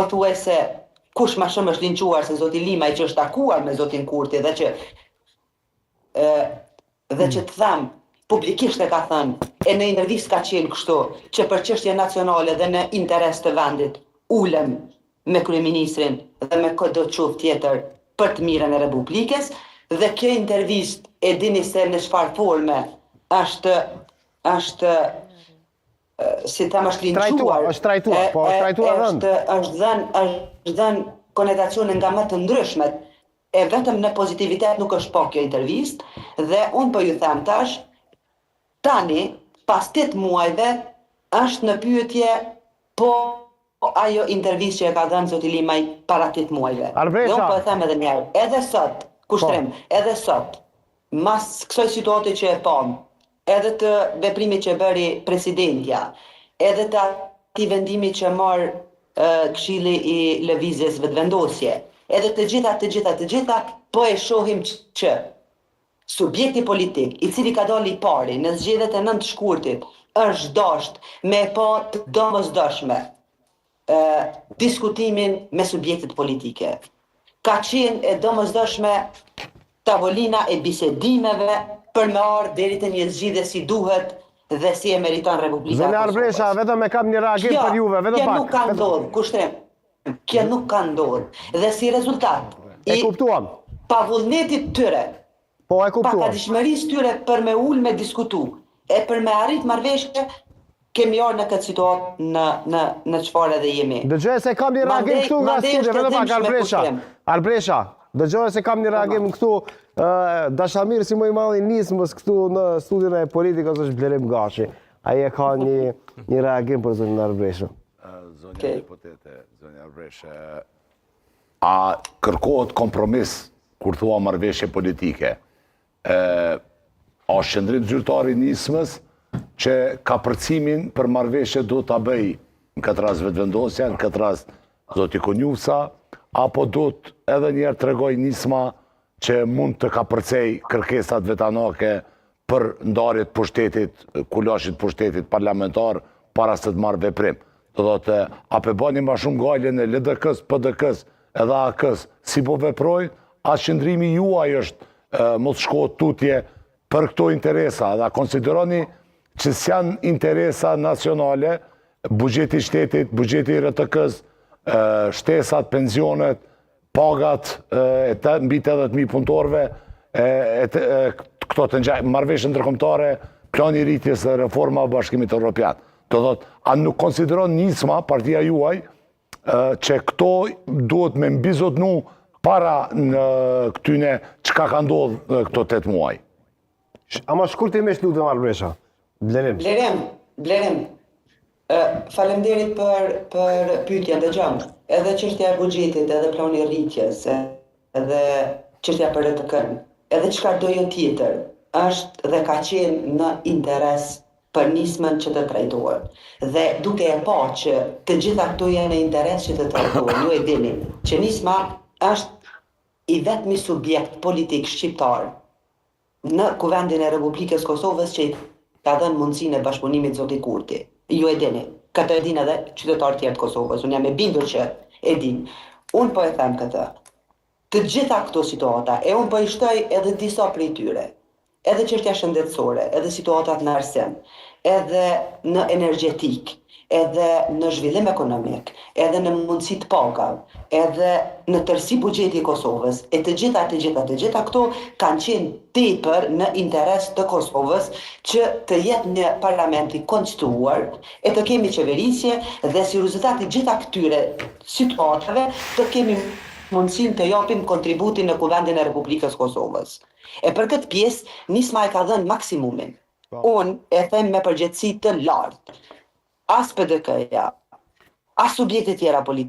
pothuajse kush më shumë është linquar se zoti Limaj që është takuar me zotin Kurti dhe që të them publikisht e ka thënë e në intervistë ka qenë kështu që për çështje nacionale dhe në interes të vendit ulem me kryeministrin dhe me çdo çuf tjetër për të mirën e Republikës dhe kjo intervistë e dini se në çfarë forme është si ta më është linquar, është trajtuar, po është trajtuar vend. është dhënë konotacione nga më të ndryshmet, e vetëm në pozitivitet nuk është po kjo intervistë dhe unë po ju them tash, tani, pas 8 muajve, është në pyetje po ajo intervistë që e ka dhënë zoti Limaj para 8 muajve. Dhe unë po e them edhe njerë, edhe sot, kushtrim, edhe sot, mas kësoj situati që e pom, edhe të veprimit që bëri presidentja, edhe të ati vendimi që marë Këshilli i Lëvizjes Vetëvendosje, edhe të gjitha, po e shohim që subjekti politik, i cili ka dalë i pari në zgjedhjet e 9 shkurtit, është dasht me pa të domosdoshme diskutimin me subjektet politike. Ka qenë e domosdoshme tavolina e bisedimeve për me ardhë deri te një zgjidhje si duhet dhe si e meriton Republika e Kosovës. Zone Arbresha, vetëm e kam një reagim për juve, vetëm pak. Kjo nuk ka ndodhur, kushtrim. Kjo nuk ka ndodhur. Dhe si rezultat i pavullnetit tyre, pakadishmërisë tyre për me ul me diskutu, e për me arrit marrëveshje, kemi ardhur në këtë situatë në çfarë edhe jemi. Dëgjoj se kam një reagim këtu nga studio, vetëm pak Arbresha. Dëgjoj se kam një reagim këtu, dashamir si më i madh i nismës këtu në studion e politikës është Blerim Gashi. Ai e ka një reagim për zonin Arbresha. Zonja deputete, zonja Arbresha, a kërkohet kompromis kur thua marrëveshje politike? A shëndrim zyrtari i nismës që ka përcimin për marrëveshje do ta bëj në këtë rast Vetëvendosja, në këtë rast zoti Konjusa, apo do të edhe njerë të regoj nisma që mund të ka përcej kërkesat vetanake për ndarjet pushtetit, kulashit pushtetit parlamentar para se të marrë veprim. Do thotë, a pe bani ma shumë gajlën e LDK-s, PDK-s edhe AK-s, si po veprojnë, a qëndrimi juaj është mos shkohet tutje për këto interesa, dhe a konsideroni që s'janë interesa nacionale, buxheti shtetit, buxheti RTK-s, shtesat, pensionet, pagat, mbi 80.000 punëtorëve, këto të marrëveshje ndërkombëtare, plani i rritjes dhe reforma Bashkimit Evropian. Do thotë, a nuk konsideron nisma, partia juaj, që këto duhet me mbizotnu para në këtyne çka ka ndodhur këto 8 muaj? Ama shkurtimisht lutem Arbresha. Blerim. Faleminderit për pyetjen, dëgjom. Edhe çështja e buxhetit, edhe plani i rritjes, edhe çështja për RTK-n, edhe çfarëdo tjetër, është dhe ka qenë në interes për nismën që të trajtohet. Dhe duke e pa që të gjitha këto janë në interes që të trajtohen, ju e dini që nisma është i vetmi subjekt politik shqiptar në kuvendin e Republikës Kosovës që i ka dhënë mundësinë e bashkëpunimit zoti Kurti. Ju e dini, këtë e din edhe qytetarë tjerë të Kosovës, unë jam e bindur që e din. Unë po e them këtë, të gjitha këto situata, e unë po i shtoj edhe disa prej tyre, edhe çështja shëndetësore, edhe situatat në arsim, edhe në energjetik, edhe në zhvillim ekonomik, edhe në mundësi të pagave, edhe në tërësi buxheti i Kosovës, e të gjitha këto kanë qenë tepër në interes të Kosovës që të jetë një parlament i konstituar, e të kemi qeverisje dhe si rezultat i gjitha këtyre situatave të kemi mundësinë të japim kontributin në kuvendin e Republikës Kosovës. E për këtë pjesë, nisma e ka dhënë maksimumin. Unë e them me përgjegjësi të lartë. As PDK-ja, as subjekte tjera politike,